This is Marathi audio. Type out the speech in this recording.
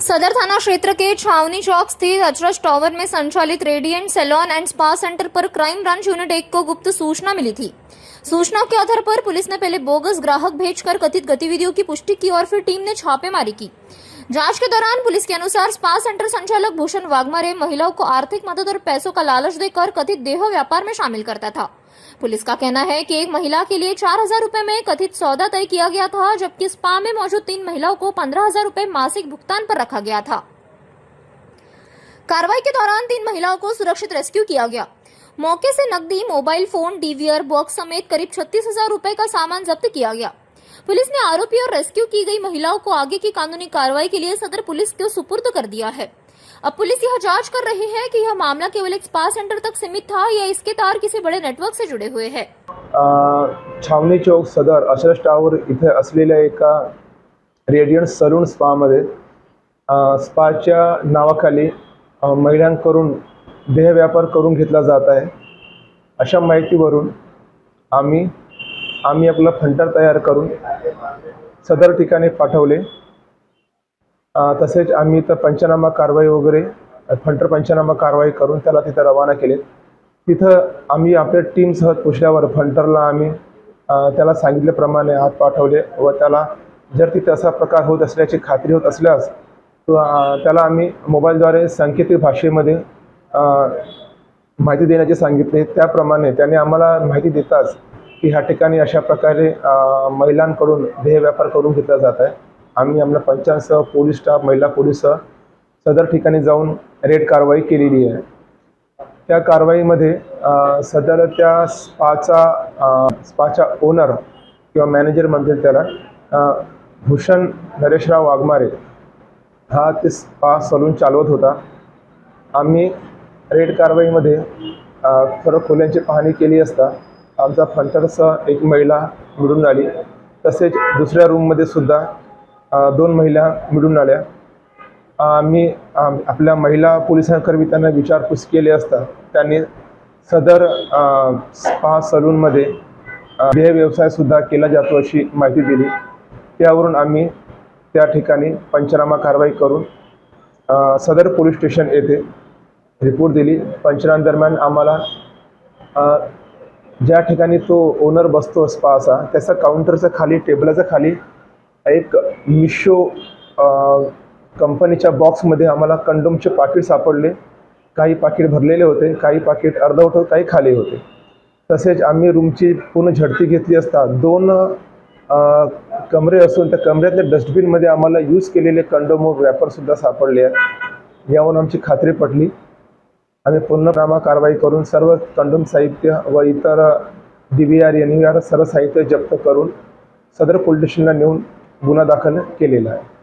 सदर थाना क्षेत्र के छावनी चौक स्थित अचरज टावर में संचालित radiant salon and spa centre पर क्राइम ब्रांच यूनिट 1 को गुप्त सूचना मिली थी। सूचना के आधार पर पुलिस ने पहले बोगस ग्राहक भेजकर कथित गतिविधियों की पुष्टि की और फिर टीम ने छापेमारी की। जांच के दौरान पुलिस के अनुसार स्पा सेंटर संचालक भूषण वाघमारे महिलाओं को आर्थिक मदद और पैसों का लालच देकर कथित देह व्यापार में शामिल करता था। पुलिस का कहना है कि एक महिला के लिए 4,000 रुपए में कथित सौदा तय किया गया था, जबकि स्पा में मौजूद 3 महिलाओं को 15,000 रुपए मासिक भुगतान पर रखा गया था। कार्रवाई के दौरान 3 महिलाओं को सुरक्षित रेस्क्यू किया गया। मौके से नकदी, मोबाइल फोन, डीवीआर बॉक्स समेत करीब 36,000 रुपए का सामान जब्त किया गया। पुलिस ने आरोपी और रेस्क्यू की गई महिलाओं को आगे की कानूनी कार्रवाई के लिए सदर पुलिस को सुपुर्द कर दिया है। अब पुलिस यह जांच कर रही है कि यह मामला केवल एक स्पा सेंटर तक सीमित था या इसके तार किसी बड़े नेटवर्क से जुड़े हुए हैं। छावनी चौक सदर अचरज टावर इथे असलेल्या एका रेडियंट सलून स्पामध्ये स्पाच्या नावाखाली महिलांकडून देह व्यापार करून घेतला जात आहे। अशा माहितीवरून आम्ही आपला फंटर तयार करून सदर ठिकाणी पाठवले। तसेच आम्ही तर पंचनामा कारवाई वगैरे फंटर पंचनामा कारवाई करून त्याला तिथे रवाना केले। तिथं आम्ही आपल्या टीमसह पोहोचल्यावर फंटरला आम्ही त्याला सांगितल्याप्रमाणे आत पाठवले व त्याला जर तिथे असा प्रकार होत असल्याची खात्री होत असल्यास त्याला आम्ही मोबाईलद्वारे सांकेतिक भाषेमध्ये माहिती देण्याचे सांगितले। त्याप्रमाणे त्याने आम्हाला माहिती देताच की ह्या ठिकाणी अशा प्रकारे महिलांकडून देह व्यापार करून घेतला जात आहे। आम्ही आपल्या पंचांसह पोलीस स्टाफ, महिला पोलीससह सदर ठिकाणी जाऊन रेड कारवाई केलेली आहे। त्या कारवाईमध्ये सदर त्या स्पाचा ओनर किंवा मॅनेजर म्हणतील त्याला भूषण नरेशराव वाघमारे हा ते स्पा सलून चालवत होता। आम्ही रेड कारवाईमध्ये सर्व खोल्यांची पाहणी केली असता आमचा फंटरसह एक महिला मिळून आली। तसेच दुसऱ्या रूममध्ये सुद्धा 2 महिला मिळून आल्या। आम्ही आपल्या महिला पोलिसांकरवी त्यांना विचारपूस केली असता त्यांनी सदर स्पा सलूनमध्ये देह व्यवसायसुद्धा केला जातो अशी माहिती दिली। त्यावरून आम्ही त्या ठिकाणी पंचनामा कारवाई करून सदर पोलीस स्टेशन येथे रिपोर्ट दिली। पंचनामा दरम्यान आम्हाला ज्या ठिकाणी तो ओनर बसतो स्पाचा त्याचा काउंटरच्या खाली टेबलाच्या खाली एक मिशो कंपनीच्या बॉक्समध्ये आम्हाला कंडोमचे पाकिट सापडले। काही पाकिट भरलेले होते, काही पाकिट अर्धवट होते, काही खाली होते। तसेच आम्ही रूमची पूर्ण झडती घेतली असता 2 कमरे असून त्या कमऱ्यातल्या डस्टबिनमध्ये आम्हाला यूज केलेले कंडोम रॅपरसुद्धा सापडले आहेत। यावरून आमची खात्री पटली। आम्ही पुनर्नामा कारवाई करून सर्व कंडोम साहित्य व इतर डीवीआर एनवीआर सर्व साहित्य जप्त करून सदर पोलीस स्टेशनला नेऊन गुन्हा दाखल केलेला आहे।